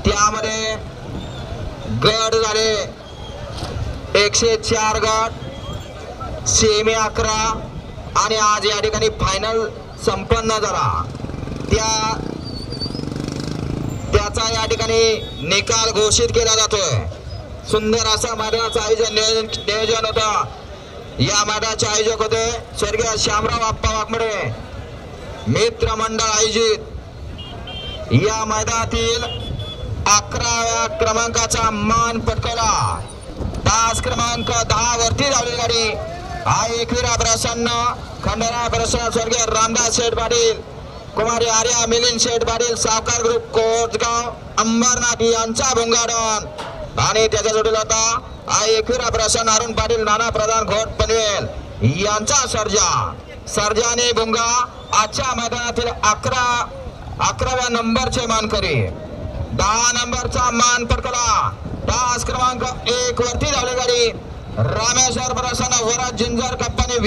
त्यामध्ये गट झाले 104 गट, सेमी 11 आणि आज या ठिकाणी फायनल संपन्न झाला। त्याचा या ठिकाणी निकाल घोषित केला जातोय। सुंदर असा मैदानाचं नियोजन होतं। या मैदानाचे आयोजक होते स्वर्गीय श्यामराव आप्पा वाघमडे मित्र मंडळ आयोजित। या मैदानातील 11व्या क्रमांकाचा मान पटकावला। तास क्रमांक 10 वरती धावलेली गाडी आई एकविरा प्रसन्न खंडाळा प्रसन्न स्वर्गीय रामदास शेठ पाटील, कुमारी आर्या मिलिंद शेठ पाटील, सावकार ग्रुप कोटगाव अंबरनाथ यांचा भोंगाडन आणि त्याच्या जोडीला होता आई एकविरा प्रसन्न अरुण पाटील, नाना प्रधान घोट पनवेल यांचा सर्जाने भोंगा आजच्या मैदानातील 11व्या नंबरचे मानकरी। 10 नंबरचा मान पटकला। तास क्रमांक 1 वरती धावली गाडी रामेश्वर प्रसन्न वराज ginger company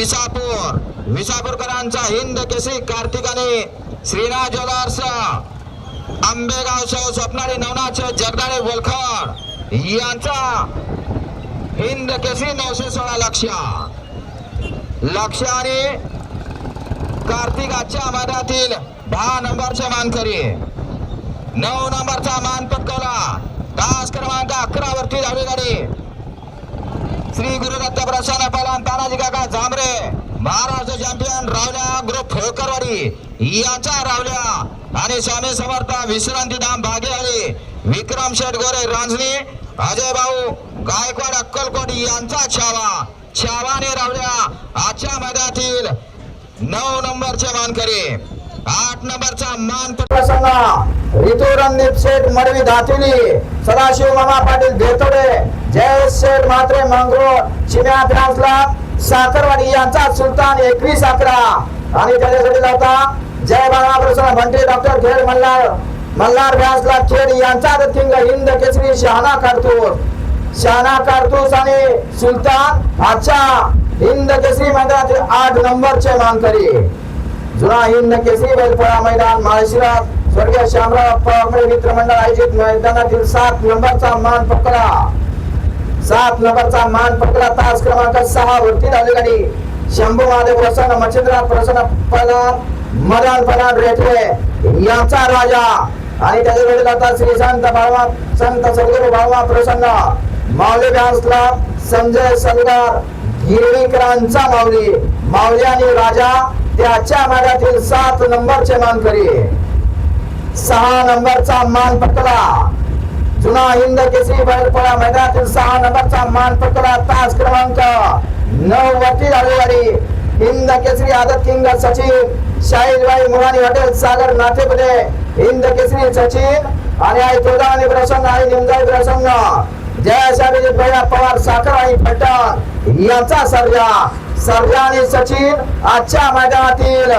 विसापूरकरांचा Hind Kesari कार्तिकाने Srinath jewellers Ambegaon सौ स्वप्नाली नवनाथ जगदाळे वलखड यांचा हिंद केसरी 916 लक्ष आणि कार्तिकाच्या मैदानातील 10 नंबरचे मानकरी। 9 नंबरचा मान पटकावला। तास क्रमांक 11 वरती धावली गाडी श्री गुरुदत्त प्रसन्न पलान तानाजी काका झांबरे महाराष्ट्र चॅम्पियन रावल्या ग्रुप होळकरवाडी यांचा रावल्या आणि स्वामी समर्थ विश्रांती धाम भाग्यवाडी विक्रम शेठ गोरे रांजणी अजय भाऊ गायकवाड अक्कलकोट यांचा छावाने रावल्या आजच्या मैदानातील 9 नंबरचे मानकरी। 8 नंबरचा मान प्रसन्न ऋतू रणदीप शेठ मडवी धातुली, सदाशिव मामा पाटील भेतोडे, जय शेठ म्हात्रे मंगरूळ चिम्या फ्रान्सला साखरवाडी यांचा सुलतान 21-11 आणि त्याच्यासाठी होता जय बाळा प्रसन्न भंटे डॉक्टर खेड मल्हार व्यासला खेड यांचा किंग हिंद केसरी शहाणा कारतूस आणि सुलतान आजच्या हिंद केसरी मैदानातील 8 नंबरचे मानकरी। जुना हिंद केसरी बैलपोळा मैदान माळशिरस स्वर्गीय श्यामराव वाघमडे मित्र मंडळ आयोजित मैदानातील 7 नंबरचा मान पकडला। 7 नंबरचा मान पकडला। तास क्रमांक 6 वरती धावली गाडी शंभू महादेव प्रसन्न मच्छिंद्रनाथ प्रसन्न पलान मदन पलान रेठे यांचा राजा आणि त्याच्या जोडीला होता श्री संत सद्गुरू बाळमा प्रसन्न माऊली व्यासला संजय सलगार गिरवीकरांचा माऊली आणि राजा त्याच्या मैदानातील 7 नंबरचे मानकरी। 6 नंबरचा मान पटकला। जुना हिंद केसरी बैलपोळा मैदानातील 6 नंबरचा मान पटकला। तास क्रमांक 9 वरती धावली गाडी हिंद केसरी आदत किंग सचिन शाहीदबाई मुलानी हॉटेल सागर नाथेपुरे हिंद केसरी सचिन आणि आई तुळजाभवानी प्रसन्न आई निमजाई प्रसन्न जय शाबीजी भैया पवार साखर आणि फलटण यांचा सर्जा आणि सचिन आजच्या मैदानातील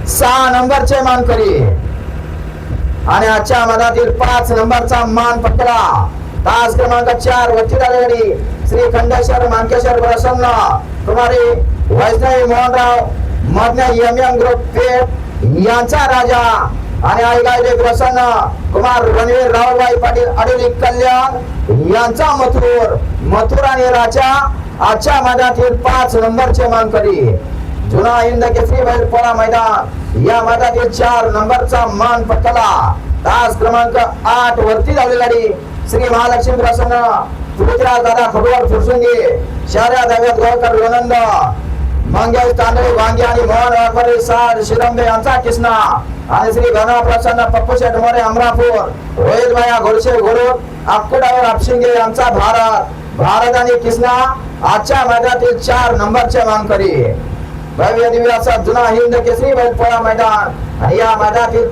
6 नंबरचे मानकरी आणि आजच्या मैदानातील 5 नंबरचा मान पटकला। तास क्रमांक 4 वरती धावली गाडी श्री खंडेश्वर मानकेश्वर प्रसन्न कुमारी वैष्णवी मोहनराव मधने एम ग्रुप पेठ यांचा राजा आणि आई गायले प्रसन्न कुमार रणवीर रावबाई पाटील अडोली कल्याण यांचा मथुर आणि राजा आजच्या मैदानातील 5 नंबरचे मानकरी। जुना हिंद केसरी बैलपोळा मैदान या मैदानातील 4 नंबरचा मान पटकला। तास क्रमांक 8 वरती धावली गाडी श्री महालक्ष्मी प्रसन्न पृथ्वीराज दादा खडवड फुरसुंगी शहर्या दैवत गोळकर लोनंद मंगेश तांदळी वांगी आणि मोहन वाघमारे साड शिरंबे यांचा किसना आणि श्री घना प्रसन्न पप्पू शेठ मोरे अमरापूर रोहित भाया घोडशे घोडूर अक्कुडावर आपशिंगे यांचा भारत आणि किसना आजच्या मैदानातील 4 नंबरचे मानकरी। भव्य दिव्य असा जुना हिंद केसरी बैलपोळा मैदान आणि या मैदानातील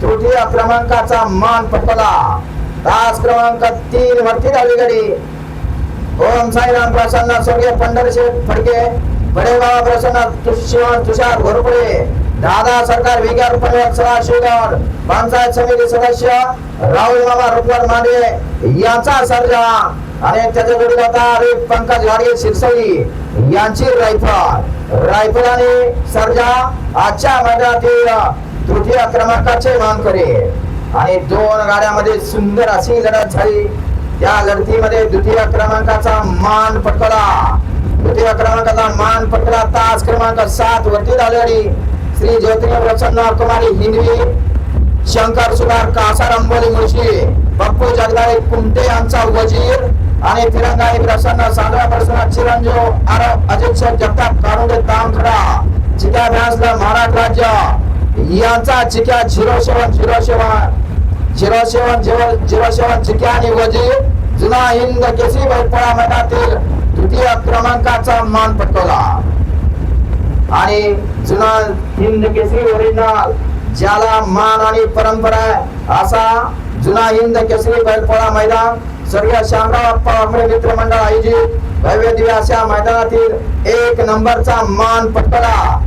तृतीय क्रमांकाचा मान पटकला। तास क्रमांक 3 वरती धावली गाडी ओम साईराम प्रसन्न स्वर्गीय पंढरशेठ फडके बडे बाबा प्रसन्न तुषार घोरपडे दादा सरकार विगार पनवेल सदाशिवगड पंचायत समिती सदस्य राहुल मामा रुपवर मांडवे यांचा सर्जा आणि त्याच्या जोडीला होता पंकज गाडगे शिरसोली यांची रायफल आणि सर्जा आजच्या मैदानातील तृतीय क्रमांकाचे मानकरी। आणि दोन गाड्यामध्ये सुंदर अशी लढत झाली. त्या लढतीमध्ये द्वितीय क्रमांकाचा मान पटकवला. द्वितीय क्रमांकाचा मान पटकवला तास क्रमांक 7 वरती झालेली श्री ज्योतिराव प्रसन्न कुमारी हिंदवी, शंकर सुधार कासार अंबोली मुळशी, पप्पू जगदाळे कुंटे यांचा वजीर आणि तिरंगाई प्रसन्न सांगरा प्रसन्न चिरंजीव आरब अजित शेख जगताप कारुंडे तामखडा, चिक्या भ्यासला महाराष्ट्र राज्य यांचा चिक्या 0707 चिक्या आणि वजीर जुना हिंद केसरी बैलपोळा मैदानातील द्वितीय क्रमांकाचा मान पटकवला. आणि जुना हिंद केसरी ओरिजिनल ज्याला मान आणि परंपरा असा जुना हिंद केसरी बैलपोळा मैदान स्वर्गीय शामराव अप्पा मित्र मंडळ आयोजित भव्य दिव्य अशा मैदानातील 1 नंबरचा मान पटकवला.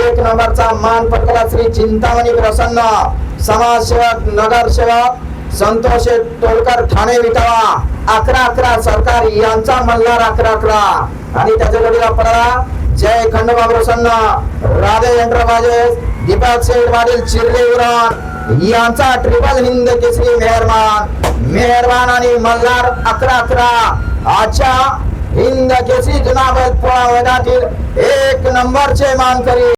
1 नंबरचा मान पटकवला श्री चिंतामणी प्रसन्न समाजसेवक नगरसेवक संतोष टोलकर ठाणे विटावा 11-11 सरकार यांचा मल्हार 11-11 आणि त्याच्या जोडीला पडला जय खंडोबा प्रसन्न राधे एंटरप्राइजेस दीपक शेठ वाडील चिरले उरण यांचा ट्रिपल हिंद केसरी मेहरबान आणि मल्हार 11-11 आजच्या हिंद केसरी जुना बैलपोळा मैदानातील 1 नंबरचे मानकरी.